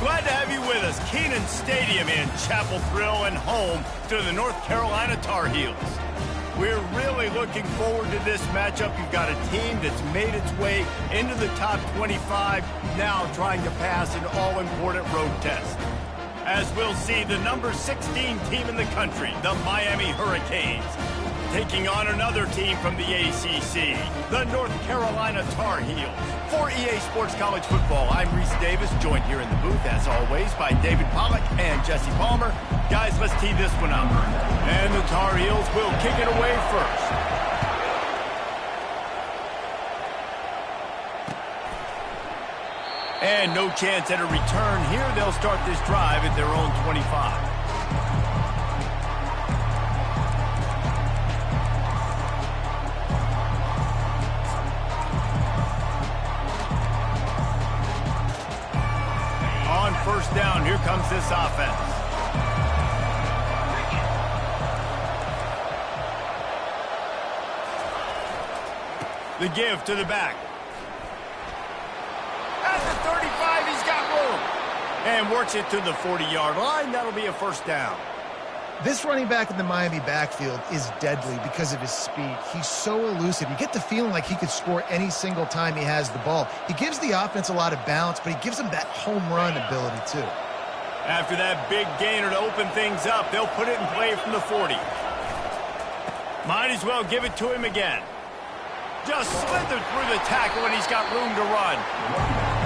Glad to have you with us. Kenan Stadium in Chapel Thrill and home to the North Carolina Tar Heels. We're really looking forward to this matchup. You've got a team that's made its way into the top 25, now trying to pass an all-important road test. As we'll see, the number 16 team in the country, the Miami Hurricanes, taking on another team from the ACC, the North Carolina Tar Heels. For EA Sports College Football, I'm Reese Davis, joined here in the booth, as always, by David Pollack and Jesse Palmer. Guys, let's tee this one up. And the Tar Heels will kick it away first. And no chance at a return here. They'll start this drive at their own 25. First down, here comes this offense. The give to the back. At the 35, he's got room. And works it to the 40-yard line. That'll be a first down. This running back in the Miami backfield is deadly because of his speed. He's so elusive. You get the feeling like he could score any single time he has the ball. He gives the offense a lot of balance, but he gives them that home run ability too. After that big gainer to open things up, they'll put it in play from the 40. Might as well give it to him again. Just slithered through the tackle, and he's got room to run.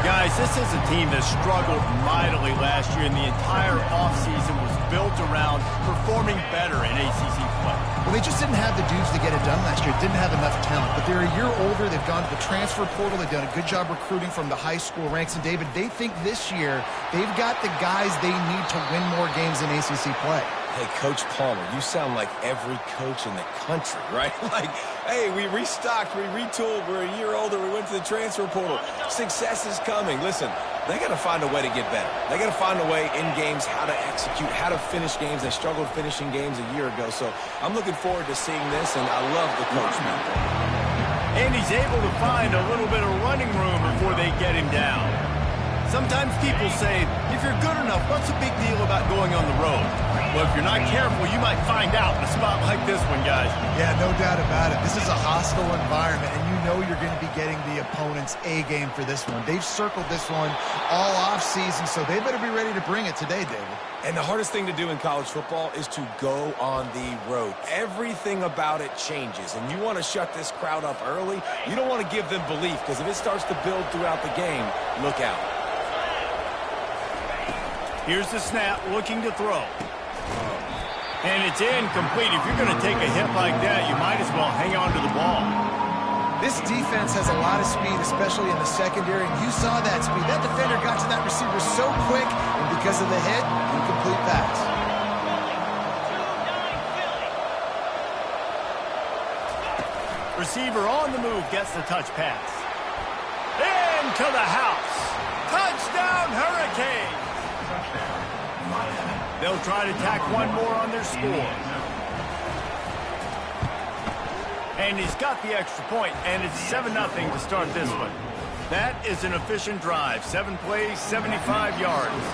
Guys, this is a team that struggled mightily last year, and the entire offseason was built around performing better in ACC play. Well, they just didn't have the dudes to get it done last year. Didn't have enough talent. But they're a year older. They've gone to the transfer portal. They've done a good job recruiting from the high school ranks. And, David, they think this year they've got the guys they need to win more games in ACC play. Hey, Coach Palmer, you sound like every coach in the country, right? Like, hey, we restocked, we retooled, we're a year older, we went to the transfer portal. Success is coming. Listen, they got to find a way to get better. They got to find a way in games how to execute, how to finish games. They struggled finishing games a year ago, so I'm looking forward to seeing this, and I love the coach out there. And he's able to find a little bit of running room before they get him down. Sometimes people say, if you're good enough, what's the big deal about going on the road? Well, if you're not careful, you might find out in a spot like this one, guys. Yeah, no doubt about it. This is a hostile environment, and you know you're going to be getting the opponent's A game for this one. They've circled this one all offseason, so they better be ready to bring it today, David. And the hardest thing to do in college football is to go on the road. Everything about it changes, and you want to shut this crowd up early. You don't want to give them belief, because if it starts to build throughout the game, look out. Here's the snap, looking to throw. And it's incomplete. If you're going to take a hit like that, you might as well hang on to the ball. This defense has a lot of speed, especially in the secondary, and you saw that speed. That defender got to that receiver so quick, and because of the hit, incomplete pass. Receiver on the move gets the touch pass. Into the house. Touchdown, Hurricanes. They'll try to tack one more on their score. And he's got the extra point, and it's 7-0 to start this one. That is an efficient drive. 7 plays, 75 yards.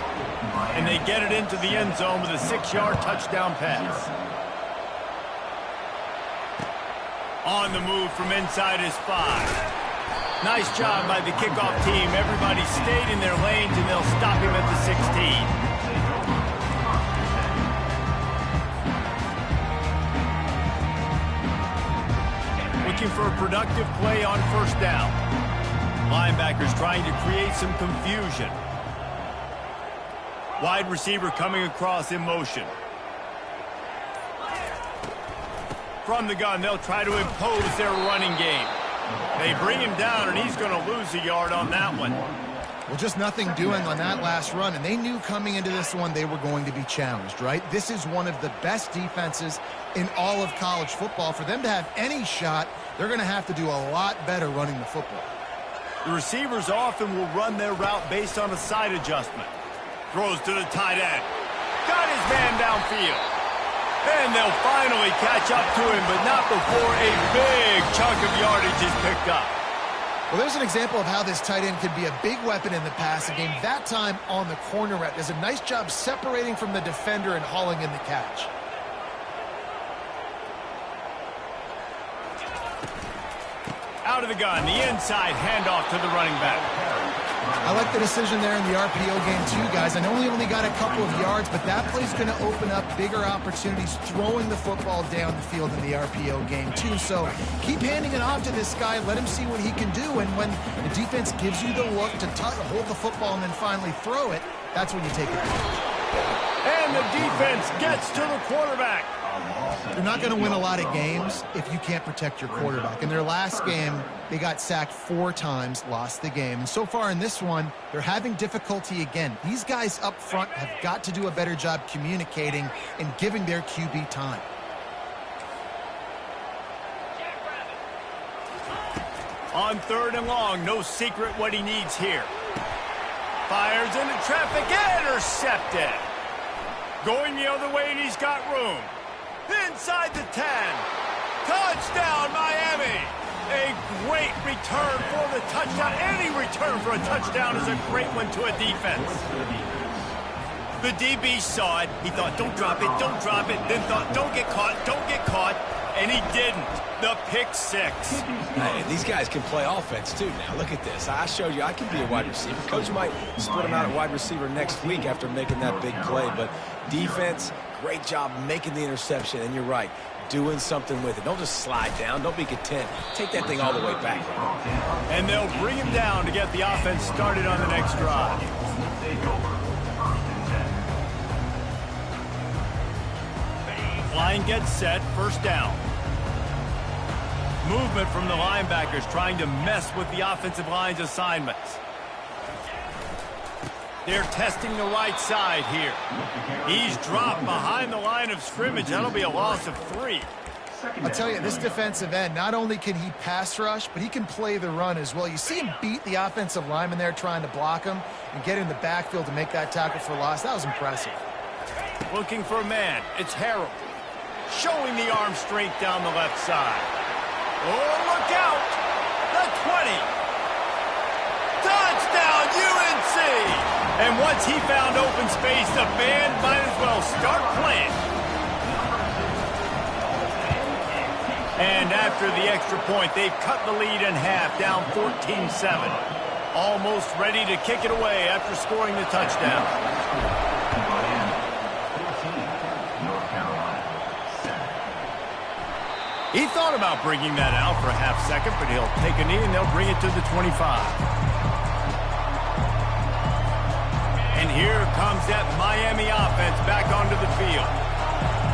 And they get it into the end zone with a 6-yard touchdown pass. On the move from inside his 5. Nice job by the kickoff team. Everybody stayed in their lanes, and they'll stop him at the 16. Looking for a productive play on first down. Linebackers trying to create some confusion. Wide receiver coming across in motion. From the gun, they'll try to impose their running game. They bring him down, and he's going to lose a yard on that one. Well, just nothing doing on that last run, and they knew coming into this one they were going to be challenged, right? This is one of the best defenses in all of college football. For them to have any shot, they're going to have to do a lot better running the football. The receivers often will run their route based on a side adjustment. Throws to the tight end. Got his man downfield. And they'll finally catch up to him, but not before a big chunk of yardage is picked up. Well, there's an example of how this tight end could be a big weapon in the passing game. That time on the corner route. Does a nice job separating from the defender and hauling in the catch. Out of the gun, the inside handoff to the running back. I like the decision there in the RPO game too, guys. I know he only got a couple of yards, but that play's going to open up bigger opportunities throwing the football down the field in the RPO game too. So keep handing it off to this guy. Let him see what he can do. And when the defense gives you the look to hold the football and then finally throw it, that's when you take it. And the defense gets to the quarterback. You're not going to win a lot of games if you can't protect your quarterback. In their last game, they got sacked 4 times, lost the game. And so far in this one, they're having difficulty again. These guys up front have got to do a better job communicating and giving their QB time. On 3rd and long, no secret what he needs here. Fires into traffic, intercepted. Going the other way, and he's got room. Inside the 10. Touchdown, Miami. A great return for the touchdown. Any return for a touchdown is a great one to a defense. The DB saw it. He thought, don't drop it, don't drop it. Then thought, don't get caught, don't get caught. And he didn't. The pick 6. Hey, these guys can play offense, too, now. Look at this. I showed you I can be a wide receiver. Coach might split him out at wide receiver next week after making that big play. But defense, great job making the interception. And you're right, doing something with it. Don't just slide down. Don't be content. Take that thing all the way back. And they'll bring him down to get the offense started on the next drive. Line gets set, 1st down. Movement from the linebackers trying to mess with the offensive line's assignments. They're testing the right side here. He's dropped behind the line of scrimmage. That'll be a loss of 3. I'll tell you, this defensive end, not only can he pass rush, but he can play the run as well. You see him beat the offensive lineman there trying to block him and get in the backfield to make that tackle for loss. That was impressive. Looking for a man. It's Harold. Showing the arm strength down the left side. Oh, look out! The 20. Touchdown, UNC! And once he found open space, the band might as well start playing. And after the extra point, they've cut the lead in half, down 14-7. Almost ready to kick it away after scoring the touchdown. He thought about bringing that out for a half second, but he'll take a knee and they'll bring it to the 25. And here comes that Miami offense back onto the field.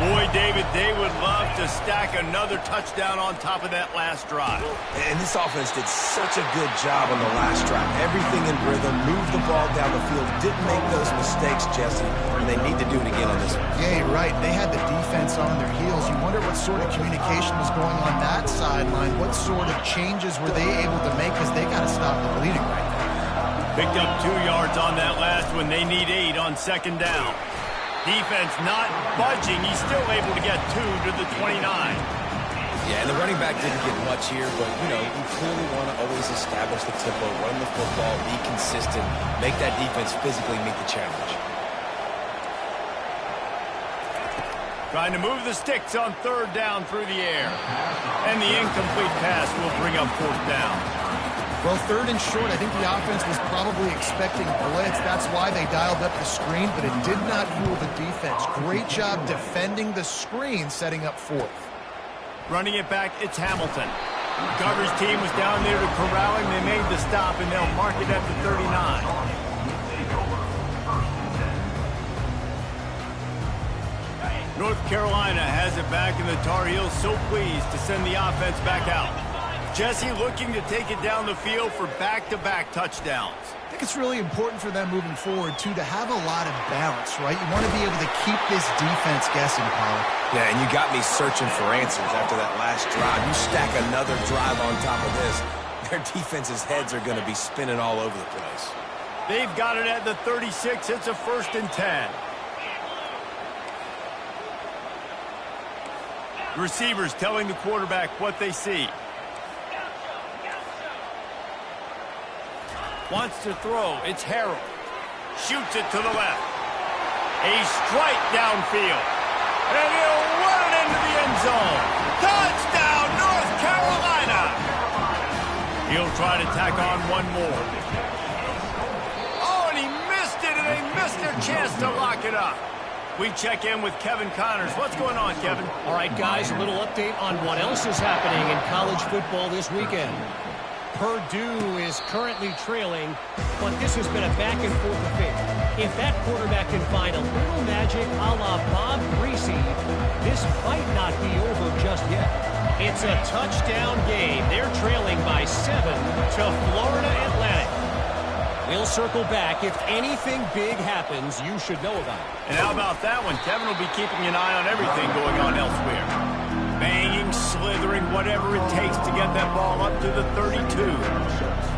Boy, David, they would love to stack another touchdown on top of that last drive. And this offense did such a good job on the last drive. Everything in rhythm, moved the ball down the field, didn't make those mistakes, Jesse, and they need to do it again on this one. Yeah, you're right. They had the defense on their heels. You wonder what sort of communication was going on that sideline. What sort of changes were they able to make, because they got to stop the bleeding right now. Picked up 2 yards on that last one. They need 8 on 2nd down. Defense not budging. He's still able to get 2 to the 29. Yeah, and the running back didn't get much here, but, you know, you clearly want to always establish the tempo, run the football, be consistent, make that defense physically meet the challenge. Trying to move the sticks on 3rd down through the air. And the incomplete pass will bring up 4th down. Well, 3rd and short, I think the offense was probably expecting blitz. That's why they dialed up the screen, but it did not fool the defense. Great job defending the screen, setting up 4th. Running it back, it's Hamilton. The coverage team was down there to corral him. They made the stop, and they'll mark it at the 39. North Carolina has it back, and the Tar Heels so pleased to send the offense back out. Jesse looking to take it down the field for back-to-back touchdowns. I think it's really important for them moving forward, too, to have a lot of balance, right? You want to be able to keep this defense guessing, Paul. Yeah, and you got me searching for answers after that last drive. You stack another drive on top of this, their defense's heads are going to be spinning all over the place. They've got it at the 36. It's a 1st and 10. The receivers telling the quarterback what they see. Wants to throw. It's Harrell. Shoots it to the left. A strike downfield. And he'll run it into the end zone. Touchdown, North Carolina! He'll try to tack on one more. Oh, and he missed it, and they missed their chance to lock it up. We check in with Kevin Connors. What's going on, Kevin? All right, guys, a little update on what else is happening in college football this weekend. Purdue is currently trailing, but this has been a back-and-forth affair. If that quarterback can find a little magic a la Bob Greasy, this might not be over just yet. It's a touchdown game. They're trailing by 7 to Florida Atlantic. We'll circle back. If anything big happens, you should know about it. And how about that one? Kevin will be keeping an eye on everything going on elsewhere. Banging, slithering, whatever it takes to get that ball up to the 32.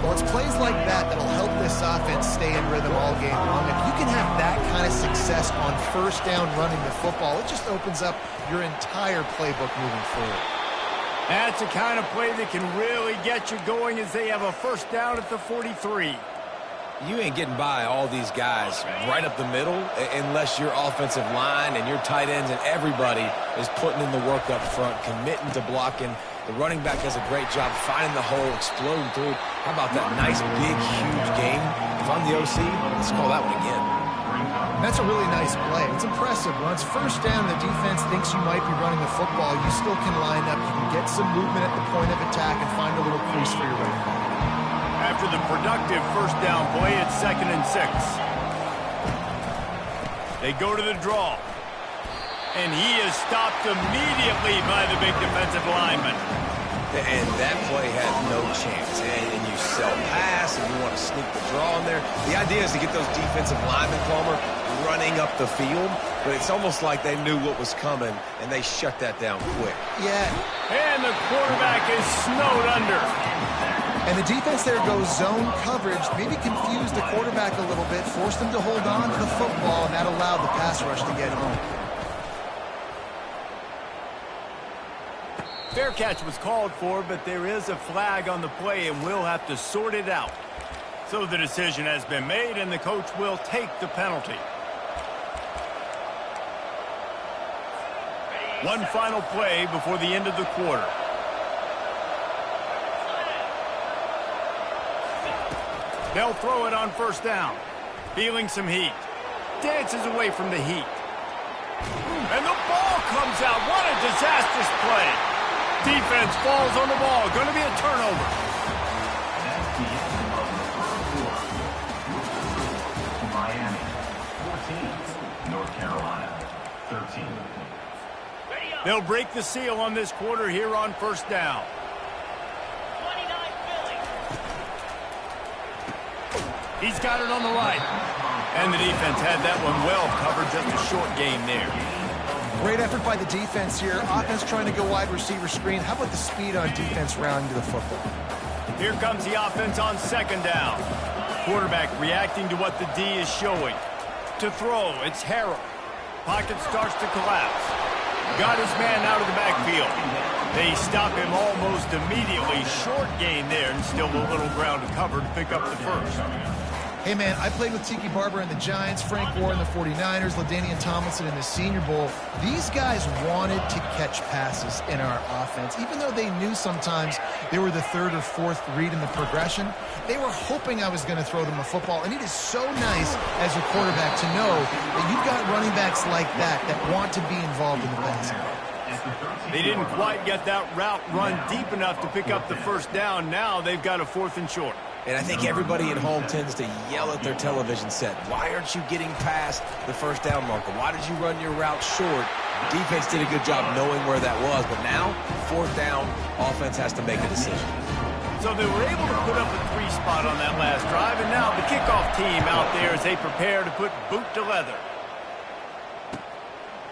Well, it's plays like that that'll help this offense stay in rhythm all game long. If you can have that kind of success on first down running the football, it just opens up your entire playbook moving forward. That's the kind of play that can really get you going as they have a first down at the 43. You ain't getting by all these guys right up the middle unless your offensive line and your tight ends and everybody is putting in the work up front, committing to blocking. The running back does a great job finding the hole, exploding through. How about that nice, big, huge game? If I'm the OC, let's call that one again. That's a really nice play. It's impressive. When it's first down, the defense thinks you might be running the football. You still can line up. You can get some movement at the point of attack and find a little crease for your running back. After the productive first down play, it's 2nd and 6. They go to the draw. And he is stopped immediately by the big defensive lineman. And that play had no chance. And you sell pass, and you want to sneak the draw in there. The idea is to get those defensive linemen, Palmer, running up the field. But it's almost like they knew what was coming, and they shut that down quick. Yeah. And the quarterback is snowed under. And the defense there goes zone coverage, maybe confused the quarterback a little bit, forced him to hold on to the football, and that allowed the pass rush to get home. Fair catch was called for, but there is a flag on the play, and we'll have to sort it out. So the decision has been made, and the coach will take the penalty. One final play before the end of the quarter. They'll throw it on first down. Feeling some heat. Dances away from the heat. And the ball comes out. What a disastrous play. Defense falls on the ball. Going to be a turnover. Miami, 14. North Carolina, 13. They'll break the seal on this quarter here on first down. He's got it on the right. And the defense had that one well covered. Just a short game there. Great effort by the defense here. Offense trying to go wide receiver screen. How about the speed on defense rounding to the football? Here comes the offense on second down. Quarterback reacting to what the D is showing. To throw, it's Harrell. Pocket starts to collapse. Got his man out of the backfield. They stop him almost immediately. Short gain there, and still a little ground to cover to pick up the first. Hey, man, I played with Tiki Barber in the Giants, Frank Gore in the 49ers, LaDainian Tomlinson in the Senior Bowl. These guys wanted to catch passes in our offense. Even though they knew sometimes they were the third or fourth read in the progression, they were hoping I was going to throw them a football. And it is so nice as a quarterback to know that you've got running backs like that want to be involved in the passing game. They didn't quite get that route run deep enough to pick up the first down. Now they've got a 4th and short. And I think everybody at home tends to yell at their television set. Why aren't you getting past the first down marker? Why did you run your route short? Defense did a good job knowing where that was. But now, 4th down, offense has to make a decision. So they were able to put up a 3 spot on that last drive. And now the kickoff team out there as they prepare to put boot to leather.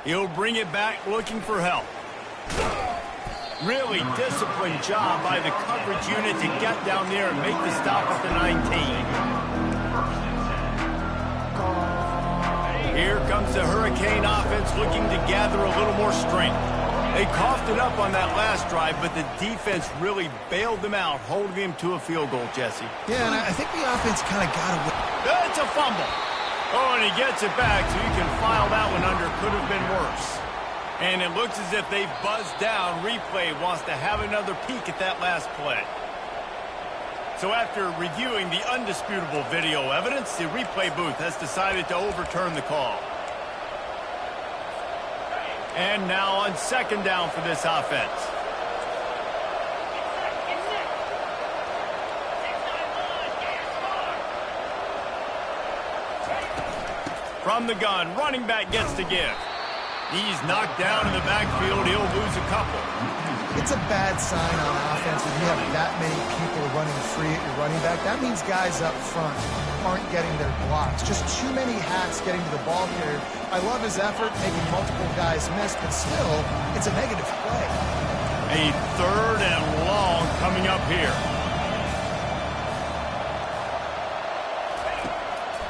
He'll bring it back looking for help. Really disciplined job by the coverage unit to get down there and make the stop at the 19. Here comes the Hurricane offense looking to gather a little more strength. They coughed it up on that last drive, but the defense really bailed them out, holding him to a field goal, Jesse. Yeah, and I think the offense kind of got away. It's a fumble. Oh, and he gets it back, so you can file that one under. Could have been worse. And it looks as if they buzzed down. Replay wants to have another peek at that last play. So after reviewing the undisputable video evidence, the replay booth has decided to overturn the call. And now on second down for this offense. From the gun, running back gets to give. He's knocked down in the backfield. He'll lose a couple. It's a bad sign on offense when you have that many people running free at your running back. That means guys up front aren't getting their blocks. Just too many hats getting to the ball carrier. I love his effort, making multiple guys miss, but still, it's a negative play. A third and long coming up here.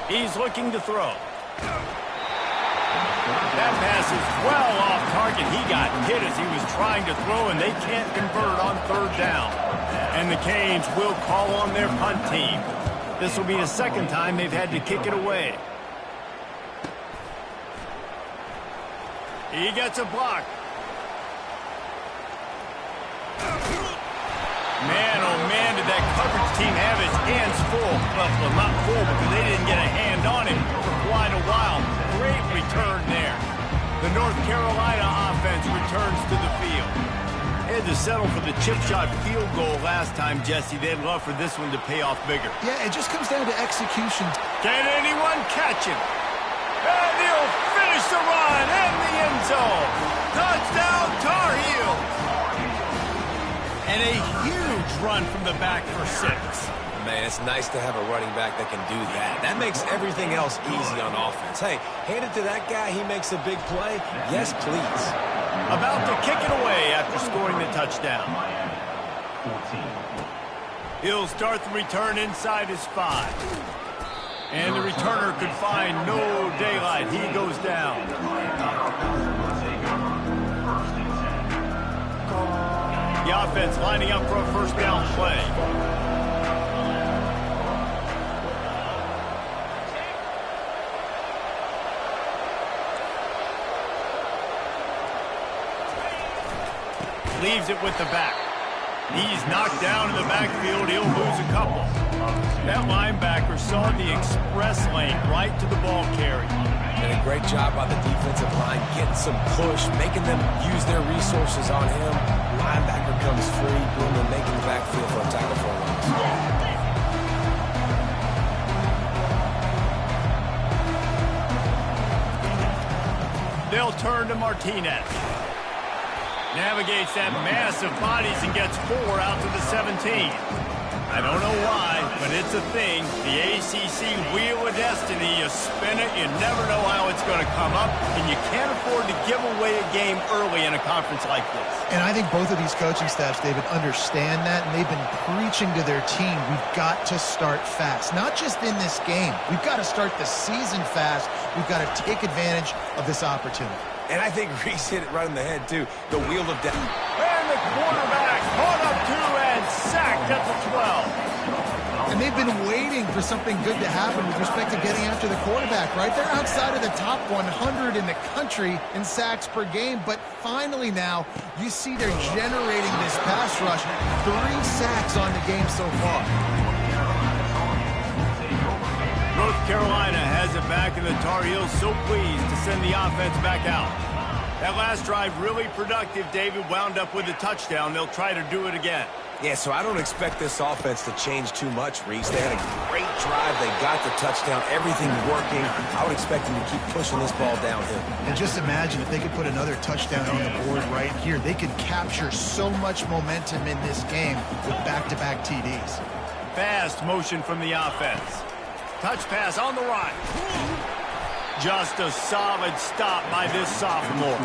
He's looking to throw. That pass is well off target. He got hit as he was trying to throw, and they can't convert on third down. And the Canes will call on their punt team. This will be the second time they've had to kick it away. He gets a block. Man, oh man, did that coverage team have his hands full. Well, not full because they didn't get a hand on him for quite a while. Great return there. The North Carolina offense returns to the field. They had to settle for the chip shot field goal last time, Jesse. They'd love for this one to pay off bigger. Yeah, it just comes down to execution. Can anyone catch him? And he'll finish the run in the end zone. Touchdown, Tar Heels. And a huge run from the back for 6. Man, it's nice to have a running back that can do that. That makes everything else easy on offense. Hey, hand it to that guy. He makes a big play. Yes, please. About to kick it away after scoring the touchdown. He'll start the return inside his 5. And the returner could find no daylight. He goes down. The offense lining up for a first down play. Leaves it with the back. He's knocked down in the backfield. He'll lose a couple. That linebacker saw the express lane right to the ball carrier. And a great job by the defensive line, getting some push, making them use their resources on him. Linebacker comes free, boom, and making the backfield for a tackle for a loss. They'll turn to Martinez. Navigates that mass of bodies and gets 4 out to the 17. I don't know why, but it's a thing. The ACC Wheel of Destiny, you spin it, you never know how it's going to come up, and you can't afford to give away a game early in a conference like this. And I think both of these coaching staffs, David, understand that, and they've been preaching to their team, we've got to start fast. Not just in this game. We've got to start the season fast. We've got to take advantage of this opportunity. And I think Reese hit it right in the head, too. The Wheel of Death. And the quarterback caught up to and sacked at the 12. And they've been waiting for something good to happen with respect to getting after the quarterback, right? They're outside of the top 100 in the country in sacks per game, but finally now you see they're generating this pass rush. 3 sacks on the game so far. North Carolina has it back, and the Tar Heels so pleased to send the offense back out. That last drive really productive. David wound up with a touchdown. They'll try to do it again. Yeah, so I don't expect this offense to change too much, Reese. They had a great drive. They got the touchdown. Everything working. I would expect them to keep pushing this ball downhill. And just imagine if they could put another touchdown on the board right here. They could capture so much momentum in this game with back-to-back TDs. Fast motion from the offense. Touch pass on the right. Just a solid stop by this sophomore.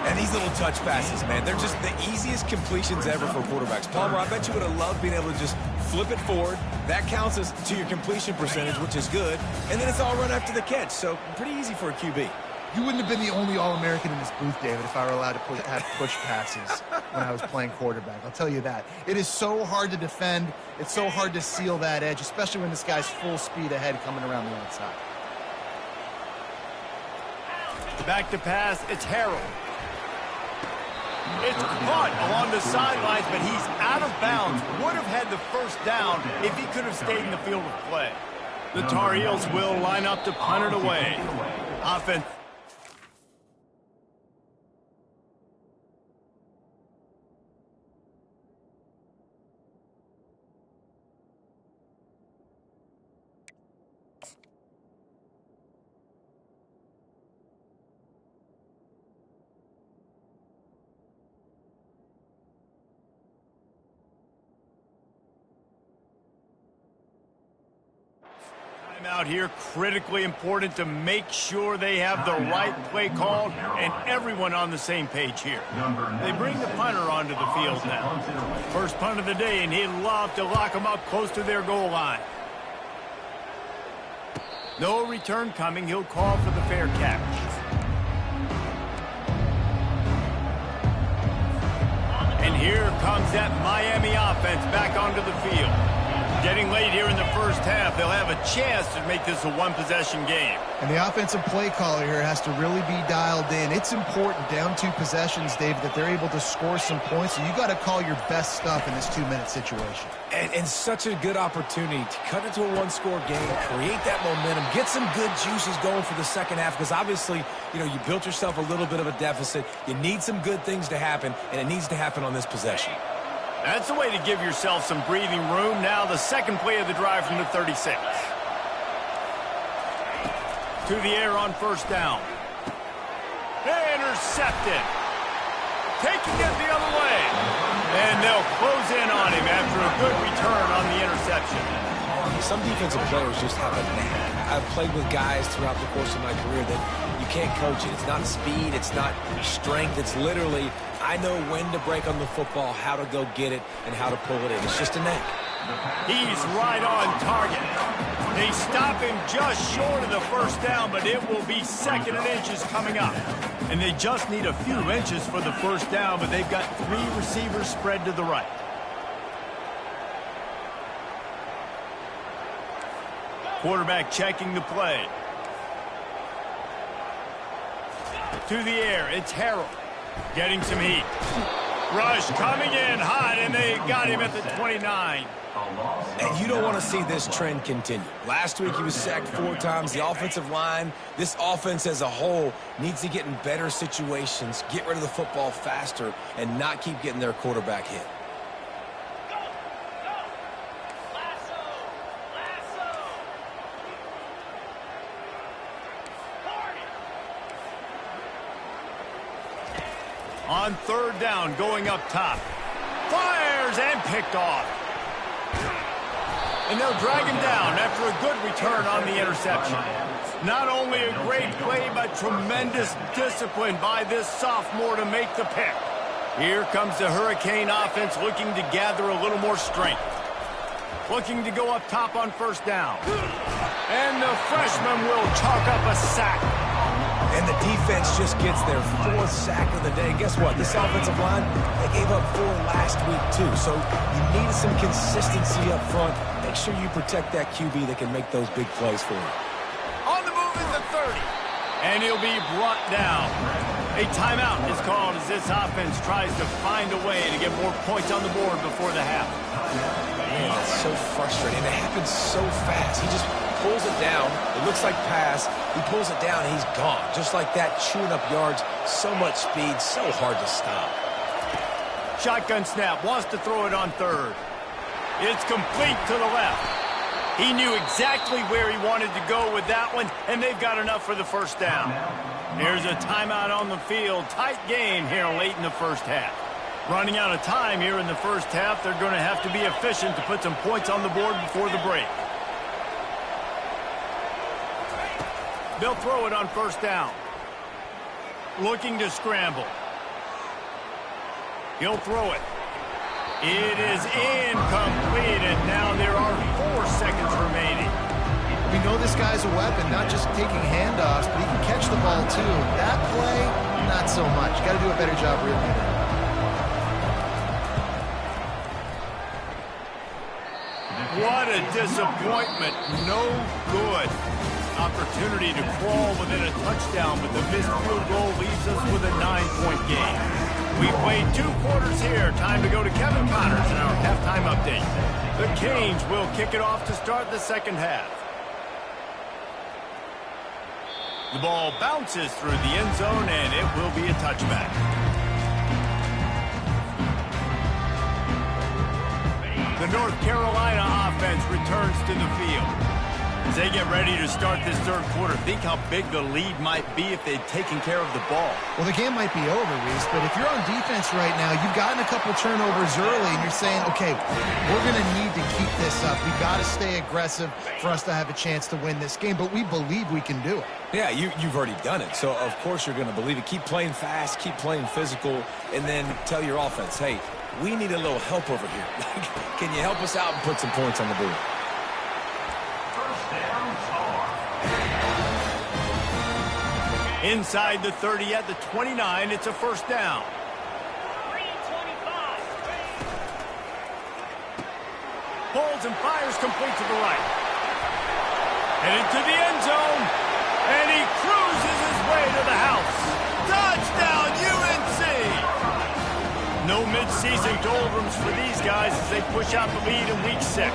And these little touch passes, man, they're just the easiest completions ever for quarterbacks. Palmer, I bet you would have loved being able to just flip it forward. That counts to your completion percentage, which is good. And then it's all run after the catch, so pretty easy for a QB. You wouldn't have been the only All-American in this booth, David, if I were allowed to have push passes when I was playing quarterback. I'll tell you that. It is so hard to defend. It's so hard to seal that edge, especially when this guy's full speed ahead coming around the outside. Back to pass, it's Harrell. It's caught along the sidelines, but he's out of bounds. Would have had the first down if he could have stayed in the field of play. The Tar Heels will line up to punt it away. Offense. Out here, critically important to make sure they have the right play called and everyone on the same page here. They bring the punter onto the field now. First punt of the day, and he'd love to lock them up close to their goal line. No return coming. He'll call for the fair catch. And here comes that Miami offense back onto the field. Getting late here in the first half, they'll have a chance to make this a one-possession game. And the offensive play caller here has to really be dialed in. It's important down 2 possessions, David, that they're able to score some points. So you got to call your best stuff in this 2-minute situation. And such a good opportunity to cut into a one-score game, create that momentum, get some good juices going for the second half, because obviously, you built yourself a little bit of a deficit. You need some good things to happen, and it needs to happen on this possession. That's the way to give yourself some breathing room. Now the second play of the drive from the 36. To the air on first down. Intercepted. Taking it the other way. And they'll close in on him after a good return on the interception. Some defensive players just have a knack. I've played with guys throughout the course of my career that you can't coach it. It's not speed. It's not strength. It's literally, I know when to break on the football, how to go get it, and how to pull it in. It's just a knack. He's right on target. They stop him just short of the first down, but it will be 2nd and inches coming up. And they just need a few inches for the first down, but they've got 3 receivers spread to the right. Quarterback checking the play. To the air, it's Harrell. Getting some heat. Rush coming in hot, and they got him at the 29. And you don't want to see this trend continue. Last week he was sacked 4 times. The offensive line, this offense as a whole, needs to get in better situations, get rid of the football faster, and not keep getting their quarterback hit. On third down, going up top. Fires and picked off. And they'll drag him down after a good return on the interception. Not only a great play, but tremendous discipline by this sophomore to make the pick. Here comes the Hurricane offense looking to gather a little more strength. Looking to go up top on first down. And the freshman will chalk up a sack. And the defense just gets their 4th sack of the day. Guess what? This offensive line, they gave up 4 last week too. So you need some consistency up front. Make sure you protect that QB that can make those big plays for you. On the move is the 30. And he'll be brought down. A timeout is called as this offense tries to find a way to get more points on the board before the half. Man, that's so frustrating. It happens so fast. He just pulls it down. It looks like pass. He pulls it down, and he's gone. Just like that, chewing up yards. So much speed, so hard to stop. Shotgun snap, wants to throw it on third. It's complete to the left. He knew exactly where he wanted to go with that one, and they've got enough for the first down. Here's a timeout on the field. Tight game here late in the first half. Running out of time here in the first half, they're going to have to be efficient to put some points on the board before the break. They'll throw it on first down. Looking to scramble. He'll throw it. It is incomplete, and now there are 4 seconds remaining. We know this guy's a weapon, not just taking handoffs, but he can catch the ball, too. That play, not so much. Got to do a better job reeling it in. What a disappointment. No good. Opportunity to crawl within a touchdown, but the missed field goal leaves us with a 9-point game. We've played 2 quarters here. Time to go to Kevin Connors in our halftime update. The Canes will kick it off to start the second half. The ball bounces through the end zone, and it will be a touchback. The North Carolina offense returns to the field. As they get ready to start this third quarter, think how big the lead might be if they'd taken care of the ball. Well, the game might be over, Reese, but if you're on defense right now, you've gotten a couple turnovers early, and you're saying, okay, we're going to need to keep this up. We've got to stay aggressive for us to have a chance to win this game, but we believe we can do it. Yeah, you've already done it, so of course you're going to believe it. Keep playing fast, keep playing physical, and then tell your offense, hey, we need a little help over here. Can you help us out and put some points on the board? Inside the 30 at the 29, it's a first down. Pulls and fires complete to the right. Headed to the end zone, and he cruises his way to the house. Touchdown, UNC! No mid-season doldrums for these guys as they push out the lead in Week 6.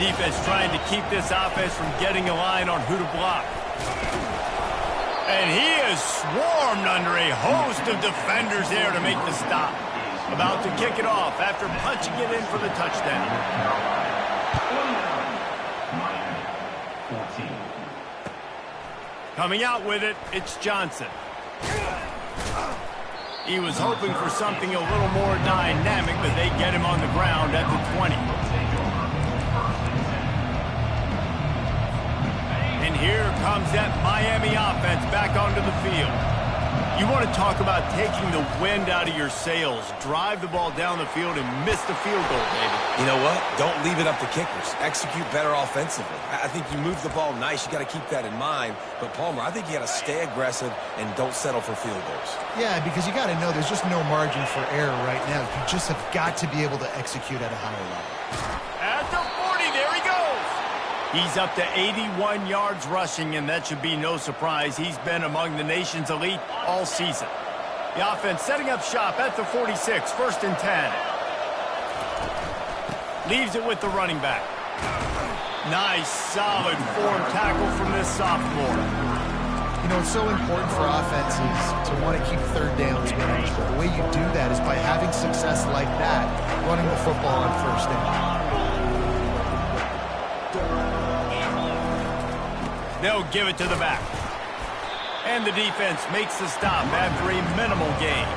Defense trying to keep this offense from getting a line on who to block. And he is swarmed under a host of defenders there to make the stop. About to kick it off after punching it in for the touchdown. Coming out with it, it's Johnson. He was hoping for something a little more dynamic, but they get him on the ground at the 20. And here comes that Miami offense back onto the field. You want to talk about taking the wind out of your sails. Drive the ball down the field and miss the field goal, baby. You know what? Don't leave it up to kickers. Execute better offensively. I think you move the ball nice. You got to keep that in mind. But, Palmer, I think you got to stay aggressive and don't settle for field goals. Yeah, because you got to know there's just no margin for error right now. You just have got to be able to execute at a higher level. At the 40, there he goes. He's up to 81 yards rushing, and that should be no surprise. He's been among the nation's elite all season. The offense setting up shop at the 46, first and 10. Leaves it with the running back. Nice, solid form tackle from this sophomore. You know, it's so important for offenses to want to keep third downs managed. The way you do that is by having success like that, running the football on first down. They'll give it to the back. And the defense makes the stop after a minimal gain.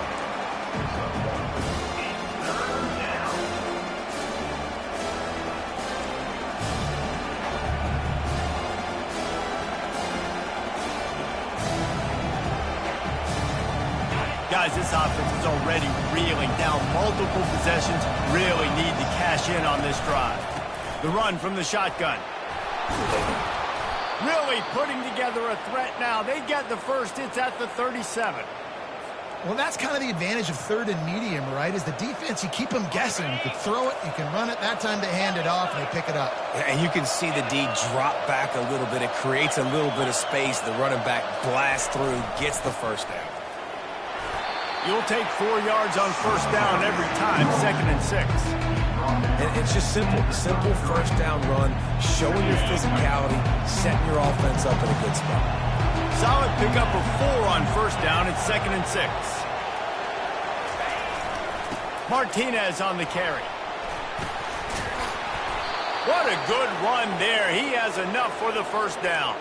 Guys, this offense is already reeling down multiple possessions. Really need to cash in on this drive. The run from the shotgun. Really putting together a threat now. They get the first. It's at the 37. Well, that's kind of the advantage of third and medium, right? Is the defense, you keep them guessing. You can throw it, you can run it. That time they hand it off, and they pick it up. And you can see the D drop back a little bit. It creates a little bit of space. The running back blasts through, gets the first down. You'll take 4 yards on first down every time, second and 6. And it's just simple. Simple first down run, showing your physicality, setting your offense up in a good spot. Solid pickup of 4 on first down. It's second and 6. Martinez on the carry. What a good run there. He has enough for the first down.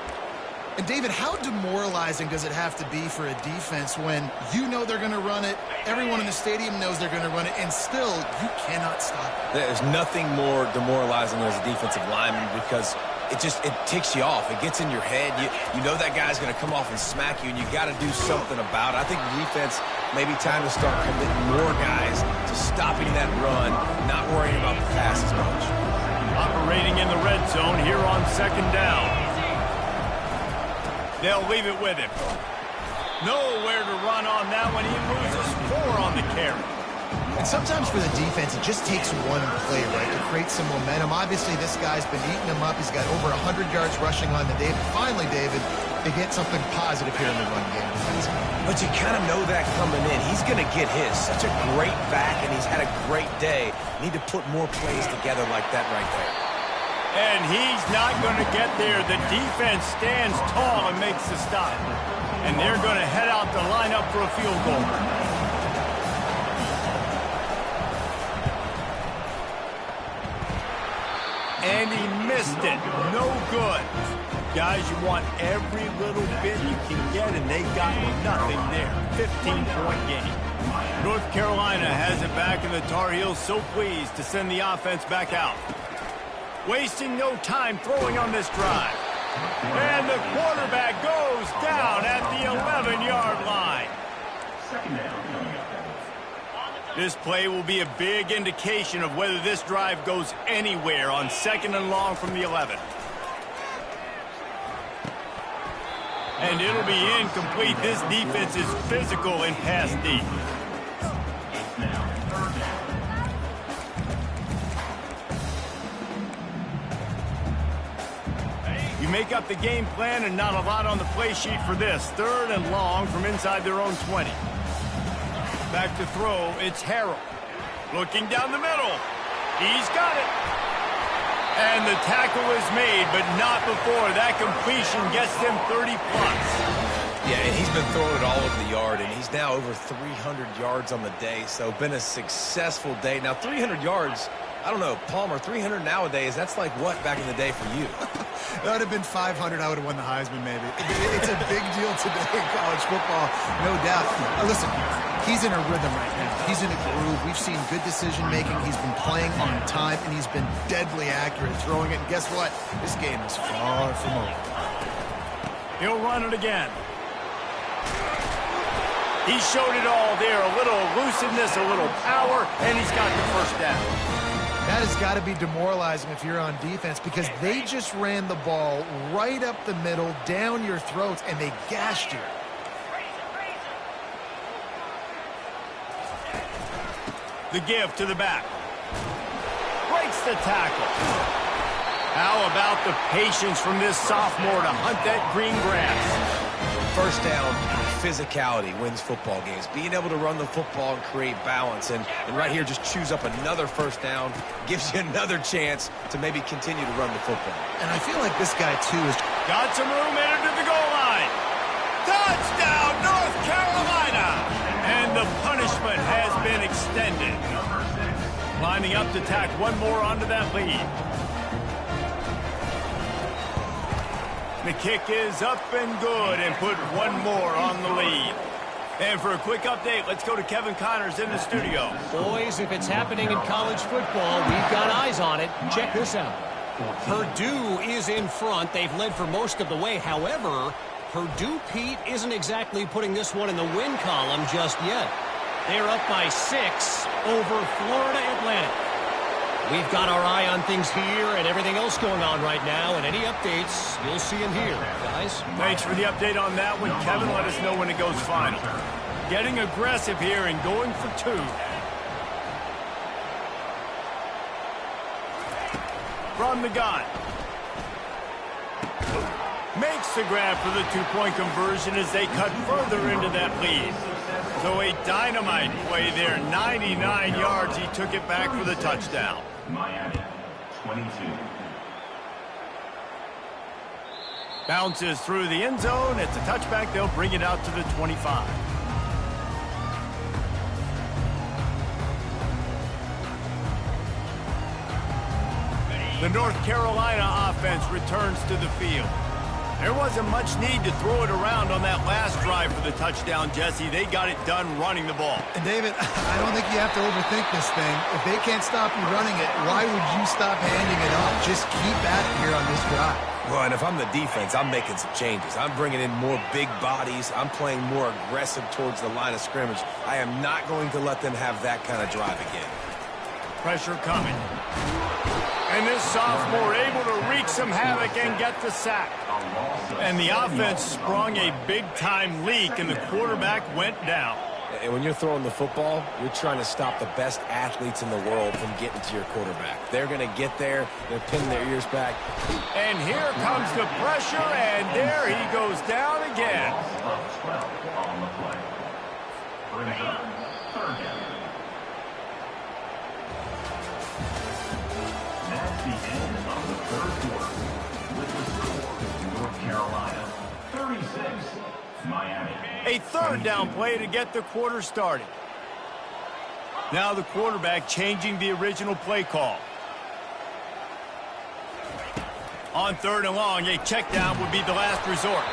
And, David, how demoralizing does it have to be for a defense when you know they're going to run it, everyone in the stadium knows they're going to run it, and still you cannot stop it? There's nothing more demoralizing as a defensive lineman because it ticks you off. It gets in your head. You know that guy's going to come off and smack you, and you got to do something about it. I think the defense maybe time to start committing more guys to stopping that run, not worrying about the pass as much. Operating in the red zone here on second down. They'll leave it with him. Nowhere to run on that one. He loses 4 on the carry. And sometimes for the defense, it just takes one play, right, to create some momentum. Obviously, this guy's been eating them up. He's got over 100 yards rushing on the day. But finally, David, they get something positive here in the run game defensively. But you kind of know that coming in. He's going to get his. Such a great back, and he's had a great day. Need to put more plays together like that right there. And he's not going to get there. The defense stands tall and makes the stop. And they're going to head out to line up for a field goal. And he missed it. No good. Guys, you want every little bit you can get, and they got nothing there. 15-point game. North Carolina has it back, and the Tar Heels so pleased to send the offense back out. Wasting no time throwing on this drive. And the quarterback goes down at the 11-yard line. Second down coming up. This play will be a big indication of whether this drive goes anywhere on 2nd and long from the 11. And it'll be incomplete. This defense is physical in pass deep. Now, third down. You make up the game plan and not a lot on the play sheet for this. 3rd and long from inside their own 20. Back to throw, it's Harrell. Looking down the middle. He's got it. And the tackle is made, but not before. That completion gets them 30-plus. Yeah, and he's been throwing it all over the yard, and he's now over 300 yards on the day, so been a successful day. Now, 300 yards, I don't know, Palmer, 300 nowadays, that's like what back in the day for you? That would have been 500. I would have won the Heisman, maybe. It's a big deal today in college football, no doubt. Listen, he's in a rhythm right now. He's in a groove. We've seen good decision-making. He's been playing on time, and he's been deadly accurate throwing it. And guess what? This game is far from over. He'll run it again. He showed it all there. A little elusiveness, a little power, and he's got the first down. That has got to be demoralizing if you're on defense because they just ran the ball right up the middle, down your throats, and they gashed you. The give to the back. Breaks the tackle. How about the patience from this sophomore to hunt that green grass? First down, physicality wins football games. Being able to run the football and create balance. And right here, just choose up another first down. Gives you another chance to maybe continue to run the football. And I feel like this guy, too, is... Got some room headed to the goal line. Touchdown, North Carolina! And the punishment has been extended. Lining up to tack one more onto that lead. The kick is up and good and put one more on the lead. And for a quick update, let's go to Kevin Connors in the studio. Boys, if it's happening in college football, we've got eyes on it. Check this out. Purdue is in front. They've led for most of the way. However, Purdue, Pete, isn't exactly putting this one in the win column just yet. They're up by 6 over Florida Atlantic. We've got our eye on things here and everything else going on right now, and any updates you'll see in here, guys. Thanks for the update on that one, Kevin. Let us know when it goes final. Getting aggressive here and going for 2. From the gun. Makes the grab for the 2-point conversion as they cut further into that lead. So a dynamite play there. 99 yards. He took it back for the touchdown. Miami, 22. Bounces through the end zone. It's a touchback. They'll bring it out to the 25. The North Carolina offense returns to the field. There wasn't much need to throw it around on that last drive for the touchdown, Jesse. They got it done running the ball. And, David, I don't think you have to overthink this thing. If they can't stop you running it, why would you stop handing it off? Just keep at it here on this drive. Well, and if I'm the defense, I'm making some changes. I'm bringing in more big bodies. I'm playing more aggressive towards the line of scrimmage. I am not going to let them have that kind of drive again. Pressure coming. And this sophomore able to wreak some havoc and get the sack. And the offense sprung a big-time leak, and the quarterback went down. And when you're throwing the football, you're trying to stop the best athletes in the world from getting to your quarterback. They're going to get there. They're pinning their ears back. And here comes the pressure, and there he goes down again. 12 on the play. Brings up third down. That's the end of the third quarter. With the score, North Carolina 36, Miami. A third down play to get the quarter started. Now the quarterback changing the original play call. On third and long, a check down would be the last resort.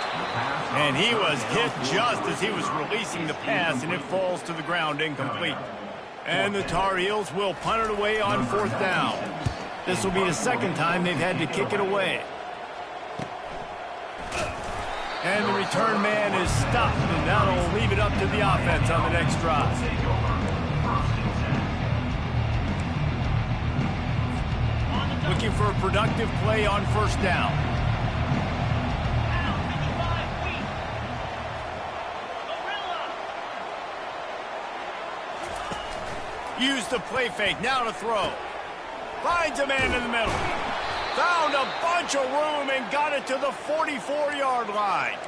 And he was hit just as he was releasing the pass, and it falls to the ground incomplete. And the Tar Heels will punt it away on fourth down. This will be the second time they've had to kick it away. And the return man is stopped, and that'll leave it up to the offense on the next drive. Looking for a productive play on first down. Use the play fake, now to throw. Finds a man in the middle. Found a bunch of room and got it to the 44-yard line.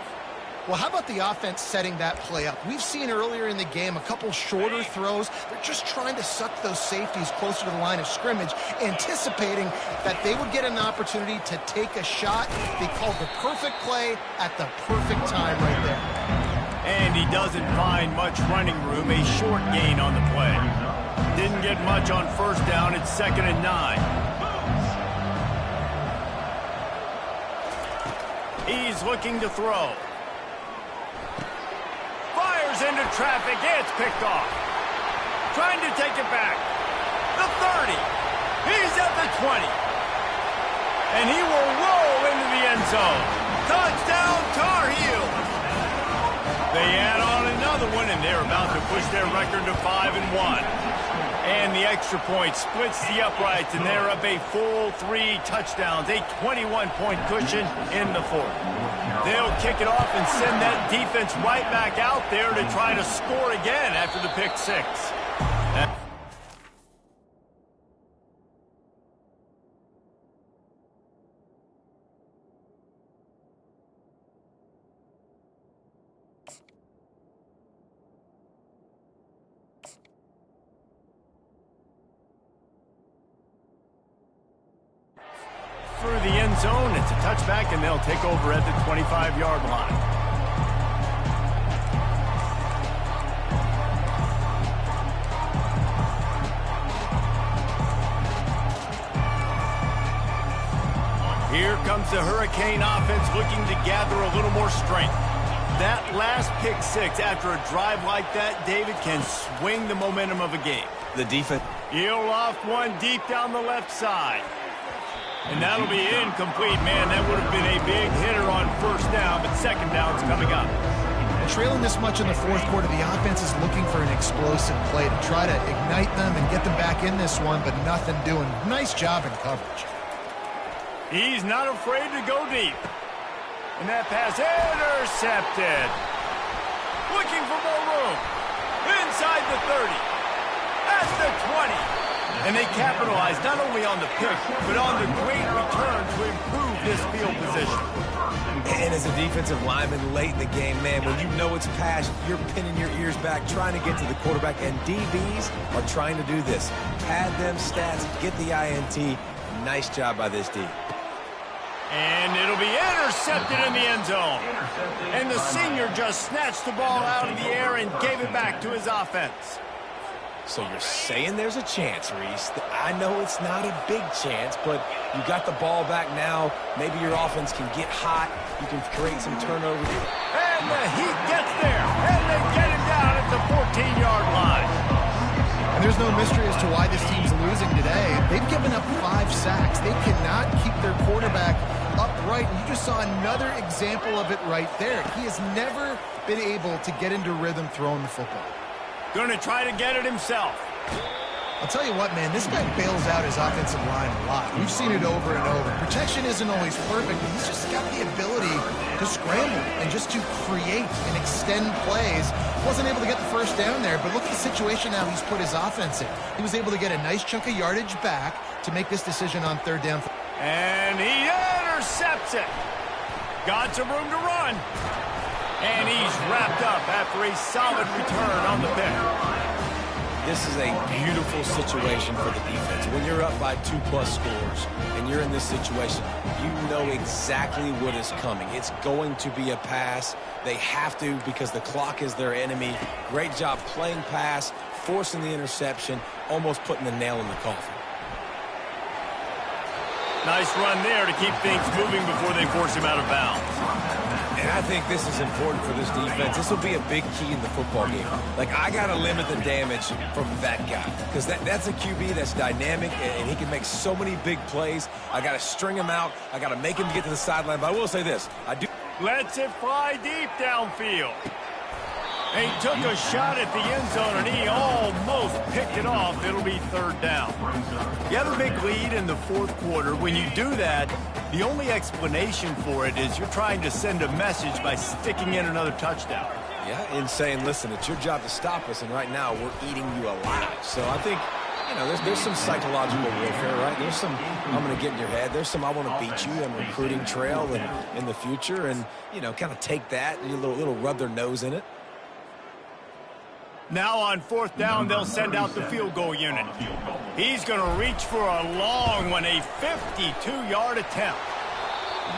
Well, how about the offense setting that play up? We've seen earlier in the game a couple shorter throws. They're just trying to suck those safeties closer to the line of scrimmage, anticipating that they would get an opportunity to take a shot. They called the perfect play at the perfect time right there. And he doesn't find much running room, a short gain on the play. Didn't get much on first down, it's 2nd and 9. He's looking to throw. Fires into traffic. It's picked off. Trying to take it back. The 30. He's at the 20. And he will roll into the end zone. Touchdown, Tar Heels. They add on another one, and they're about to push their record to 5-1. And the extra point splits the uprights, and they're up a full 3 touchdowns, a 21-point cushion in the fourth. They'll kick it off and send that defense right back out there to try to score again after the pick 6. Through the end zone, it's a touchback, and they'll take over at the 25-yard line. Here comes the Hurricane offense looking to gather a little more strength. That last pick 6 after a drive like that, David, can swing the momentum of a game. The defense. He'll loft one deep down the left side. And that'll be incomplete, man. That would have been a big hitter on first down, but second down's coming up. Trailing this much in the fourth quarter, the offense is looking for an explosive play to try to ignite them and get them back in this one, but nothing doing. Nice job in coverage. He's not afraid to go deep. And that pass intercepted. Looking for more room. Inside the 30. At the 20. And they capitalize not only on the pick, but on the great return to improve this field position. And as a defensive lineman late in the game, man, when you know it's pass, you're pinning your ears back, trying to get to the quarterback, and DBs are trying to do this. Pad them stats, get the INT. Nice job by this D. And it'll be intercepted in the end zone. And the senior just snatched the ball out of the air and gave it back to his offense. So you're saying there's a chance, Reese. I know it's not a big chance, but you got the ball back now. Maybe your offense can get hot. You can create some turnovers. And the Heat gets there. And they get him down at the 14-yard line. And there's no mystery as to why this team's losing today. They've given up 5 sacks. They cannot keep their quarterback upright. And you just saw another example of it right there. He has never been able to get into rhythm throwing the football. Going to try to get it himself. I'll tell you what, man, this guy bails out his offensive line a lot. We've seen it over and over. Protection isn't always perfect, but he's just got the ability to scramble and just to create and extend plays. Wasn't able to get the first down there, but look at the situation now he's put his offense in. He was able to get a nice chunk of yardage back to make this decision on third down. And he intercepts it. Got some room to run. And he's wrapped up after a solid return on the pick. This is a beautiful situation for the defense. When you're up by 2+ scores and you're in this situation, you know exactly what is coming. It's going to be a pass. They have to because the clock is their enemy. Great job playing pass, forcing the interception, almost putting the nail in the coffin. Nice run there to keep things moving before they force him out of bounds. And I think this is important for this defense. This will be a big key in the football game. Like, I got to limit the damage from that guy because that's a QB that's dynamic, and he can make so many big plays. I got to string him out. I got to make him get to the sideline. But I will say this. Lets it fly deep downfield. And he took a shot at the end zone, and he almost picked it off. It'll be third down. You have a big lead in the fourth quarter. When you do that, the only explanation for it is you're trying to send a message by sticking in another touchdown. Yeah, and saying, listen, it's your job to stop us, and right now we're eating you alive. So I think, you know, there's some psychological warfare, right? There's some, I'm going to get in your head. There's some, I want to beat you on recruiting trail and in the future, and, you know, kind of take that and a little rub their nose in it. Now on fourth down, they'll send out the field goal unit. He's going to reach for a long one, a 52-yard attempt.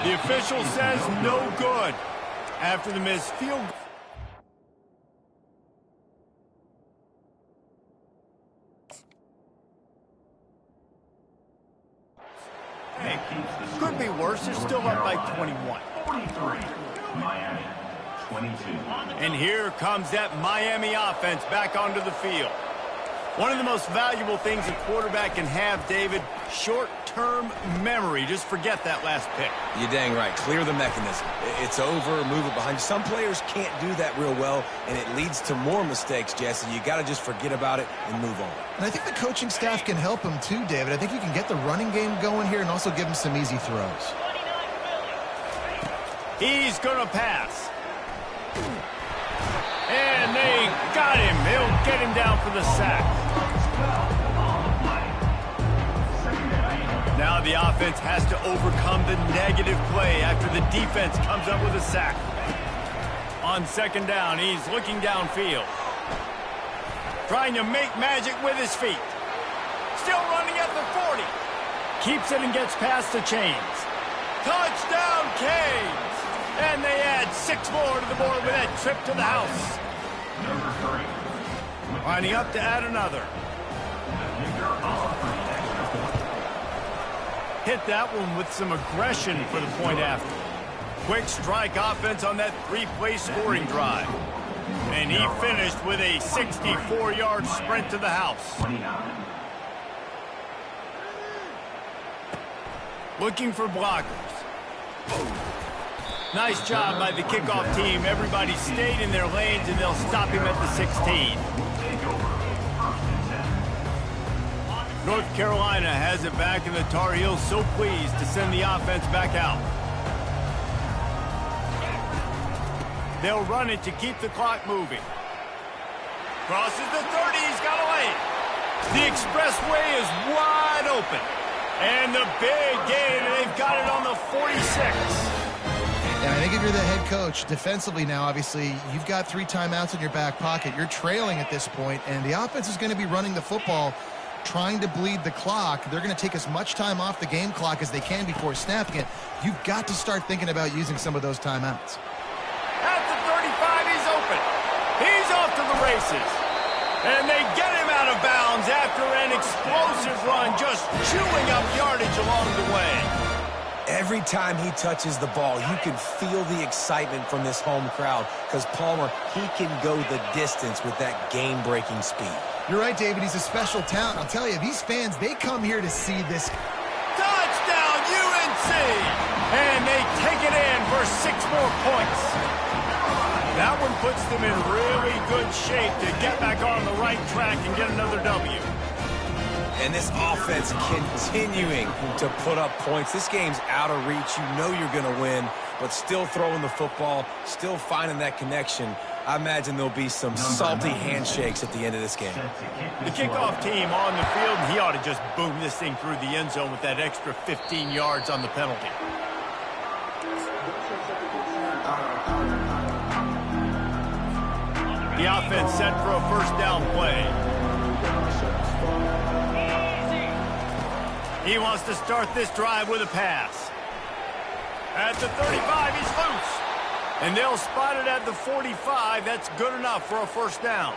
The official says no good after the missed field goal. Could be worse. They're still up by 21. 43, Miami. 22. And here comes that Miami offense back onto the field. One of the most valuable things a quarterback can have, David, short-term memory. Just forget that last pick. You're dang right. Clear the mechanism. It's over, move it behind you. Some players can't do that real well, and it leads to more mistakes, Jesse. You got to just forget about it and move on. And I think the coaching staff can help him too, David. I think you can get the running game going here and also give him some easy throws. He's going to pass. And they got him. He'll get him down for the sack. Now the offense has to overcome the negative play after the defense comes up with a sack. On second down, he's looking downfield. Trying to make magic with his feet. Still running at the 40. Keeps it and gets past the chains. Touchdown, Canes! And they add 6 more to the board with that trip to the house. Lining up to add another. Hit that one with some aggression for the point after. Quick strike offense on that 3-play scoring drive. And he finished with a 64-yard sprint to the house. Looking for blockers. Nice job by the kickoff team. Everybody stayed in their lanes, and they'll stop him at the 16. North Carolina has it back, and the Tar Heels so pleased to send the offense back out. They'll run it to keep the clock moving. Crosses the 30. He's got to lay it. The expressway is wide open. And the big gain, and they've got it on the 46. And I think if you're the head coach, defensively now, obviously, you've got 3 timeouts in your back pocket. You're trailing at this point, and the offense is going to be running the football, trying to bleed the clock. They're going to take as much time off the game clock as they can before snapping it. You've got to start thinking about using some of those timeouts. At the 35, he's open. He's off to the races. And they get him out of bounds after an explosive run, just chewing up yardage along the way. Every time he touches the ball, you can feel the excitement from this home crowd because Palmer, he can go the distance with that game-breaking speed. You're right, David. He's a special talent. I'll tell you, these fans, they come here to see this. Touchdown, UNC! And they take it in for 6 more points. That one puts them in really good shape to get back on the right track and get another W. And this offense continuing to put up points. This game's out of reach. You know you're going to win, but still throwing the football, still finding that connection. I imagine there'll be some salty handshakes at the end of this game. The kickoff team on the field, and he ought to just boom this thing through the end zone with that extra 15 yards on the penalty. The offense set for a first down play. He wants to start this drive with a pass. At the 35, he's loose. And they'll spot it at the 45. That's good enough for a first down.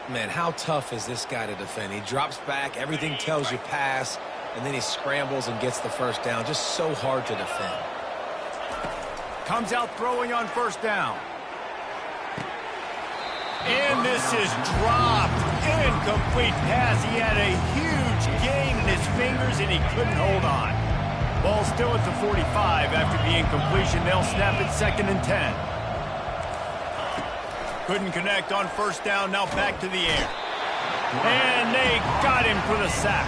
Man, how tough is this guy to defend? He drops back, everything tells you pass, and then he scrambles and gets the first down. Just so hard to defend. Comes out throwing on first down. And this is dropped. Incomplete pass. He had a huge gain in his fingers, and he couldn't hold on. Ball still at the 45 after the incompletion. They'll snap it 2nd and 10. Couldn't connect on first down. Now back to the air. And they got him for the sack.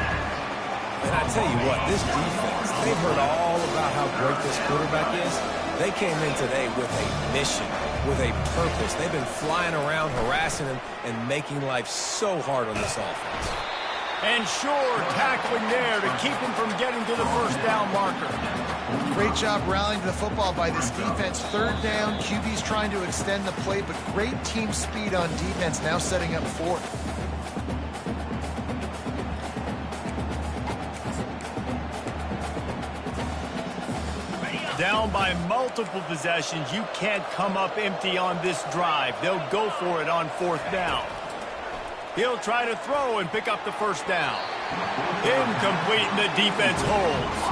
And I tell you what, this defense, they've heard all about how great this quarterback is. They came in today with a mission, with a purpose. They've been flying around, harassing him, and making life so hard on this offense. And sure, tackling there to keep him from getting to the first down marker. Great job rallying to the football by this defense. 3rd down, QB's trying to extend the play, but great team speed on defense, now setting up 4th. Down by multiple possessions, you can't come up empty on this drive. They'll go for it on 4th down. He'll try to throw and pick up the first down. Incomplete, and the defense holds.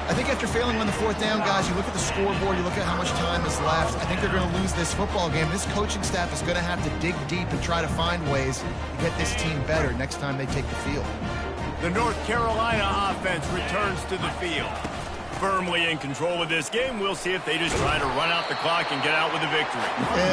I think after failing on the 4th down, guys, you look at the scoreboard, you look at how much time is left. I think they're going to lose this football game. This coaching staff is going to have to dig deep and try to find ways to get this team better next time they take the field. The North Carolina offense returns to the field. Firmly in control of this game. We'll see if they just try to run out the clock and get out with a victory.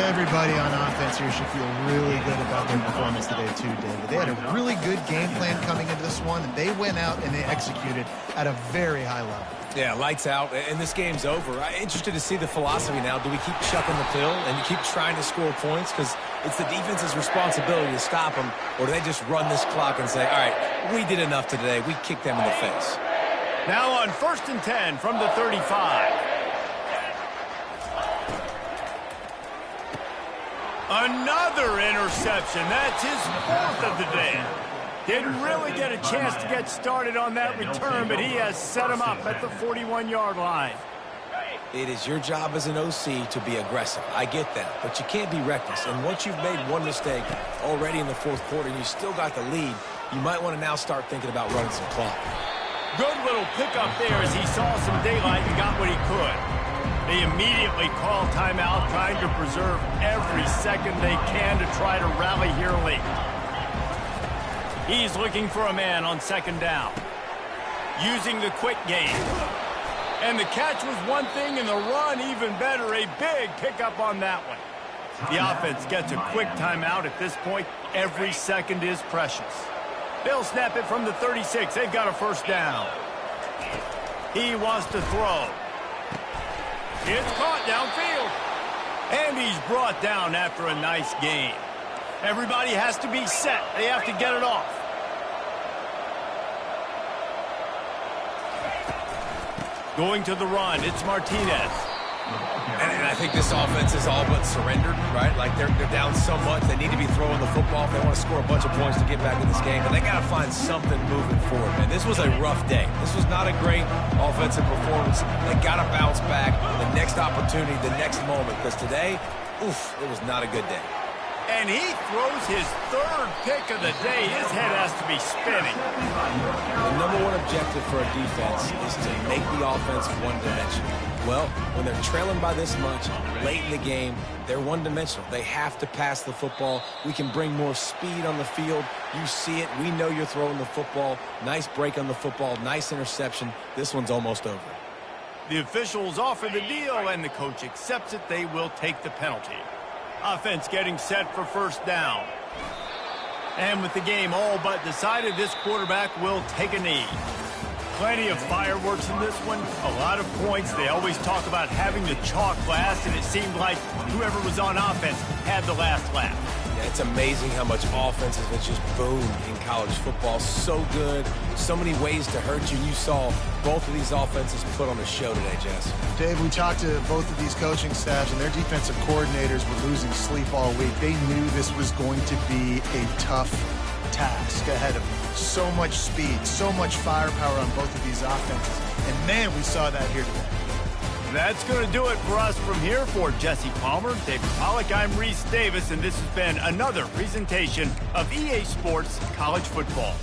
Everybody on offense here should feel really good about their performance today too, David. They had a really good game plan coming into this one, and they went out and they executed at a very high level. Yeah, lights out, and this game's over. I'm interested to see the philosophy now. Do we keep chucking the pill and you keep trying to score points? Because it's the defense's responsibility to stop them, or do they just run this clock and say, all right, we did enough today. We kicked them in the face. Now on 1st and 10 from the 35. Another interception. That's his 4th of the day. Didn't really get a chance to get started on that return, but he has set him up at the 41-yard line. It is your job as an OC to be aggressive. I get that, but you can't be reckless. And once you've made one mistake already in the 4th quarter and you still got the lead, you might want to now start thinking about running some clock. Good little pickup there as he saw some daylight and got what he could. They immediately call timeout, trying to preserve every second they can to try to rally here late. He's looking for a man on 2nd down. Using the quick game. And the catch was one thing and the run even better. A big pickup on that one. The offense gets a quick timeout at this point. Every second is precious. They'll snap it from the 36. They've got a first down. He wants to throw. It's caught downfield. And he's brought down after a nice gain. Everybody has to be set. They have to get it off. Going to the run, it's Martinez. And I think this offense is all but surrendered, right? Like they're down so much, they need to be throwing the football if they want to score a bunch of points to get back in this game. But they got to find something moving forward, man. This was a rough day. This was not a great offensive performance. They got to bounce back. The next opportunity, the next moment. Because today, oof, it was not a good day. And he throws his 3rd pick of the day. His head has to be spinning. The #1 objective for a defense is to make the offense one-dimensional. Well, when they're trailing by this much, late in the game, they're one-dimensional. They have to pass the football. We can bring more speed on the field. You see it. We know you're throwing the football. Nice break on the football. Nice interception. This one's almost over. The officials offer the deal, and the coach accepts it. They will take the penalty. Offense getting set for first down. And with the game all but decided, this quarterback will take a knee. Plenty of fireworks in this one, a lot of points. They always talk about having the chalk last, and it seemed like whoever was on offense had the last laugh. Yeah, it's amazing how much offense has just boomed in college football. So good, so many ways to hurt you. You saw both of these offenses put on a show today, Jess. Dave, we talked to both of these coaching staffs, and their defensive coordinators were losing sleep all week. They knew this was going to be a tough task ahead of them. So much speed, so much firepower on both of these offenses. And, man, we saw that here today. That's going to do it for us from here. For Jesse Palmer, David Pollack, I'm Reese Davis, and this has been another presentation of EA Sports College Football.